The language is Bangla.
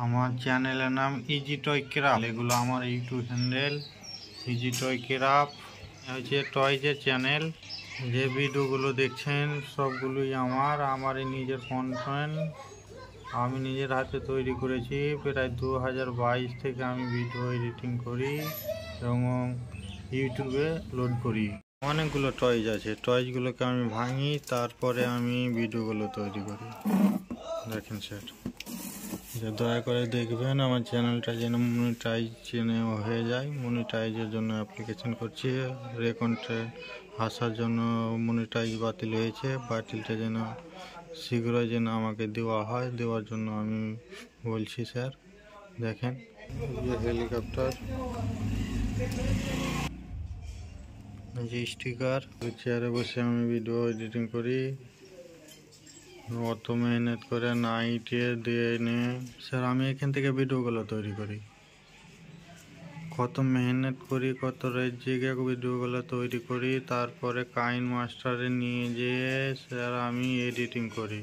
আমার চ্যানেলের নাম ইজি টয় ক্রাফট। এগুলো আমার YouTube handle easy toy craft হচ্ছে টয়জের চ্যানেল। যে ভিডিওগুলো দেখছেন সবগুলোই আমারই নিজের কন্টেন্ট। আমি নিজের হাতে তৈরি করেছি। প্রায় 2022 থেকে আমি ভিডিও এডিটিং করি এবং ইউটিউবে লোড করি। অনেকগুলো টয়েজ আছে, টয়েজগুলোকে আমি ভাঙি, তারপরে আমি ভিডিওগুলো তৈরি করি। দেখেন স্যার, দয়া করে দেখবেন আমার চ্যানেলটা যেন মনিটাইজ হয়ে যায়। মনিটাইজের জন্য অ্যাপ্লিকেশন করছি, রেকন্টেন্ট আসার জন্য মনিটাইজ বাতিল হয়েছে। বাতিলটা যেন শীঘ্রই যেন আমাকে দেওয়া হয়, দেওয়ার জন্য আমি বলছি স্যার। দেখেন যে হেলিকপ্টার, যে স্টিকার, চেয়ারে বসে আমি ভিডিও এডিটিং করি। অত মেহনত করে নাইটে দিয়ে এনে স্যার আমি এখান থেকে ভিডিওগুলো তৈরি করি। কত মেহনত করি, কত রাত জেগে ভিডিওগুলো তৈরি করি, তারপরে কাইন মাস্টারে নিয়ে যেয়ে স্যার আমি এডিটিং করি।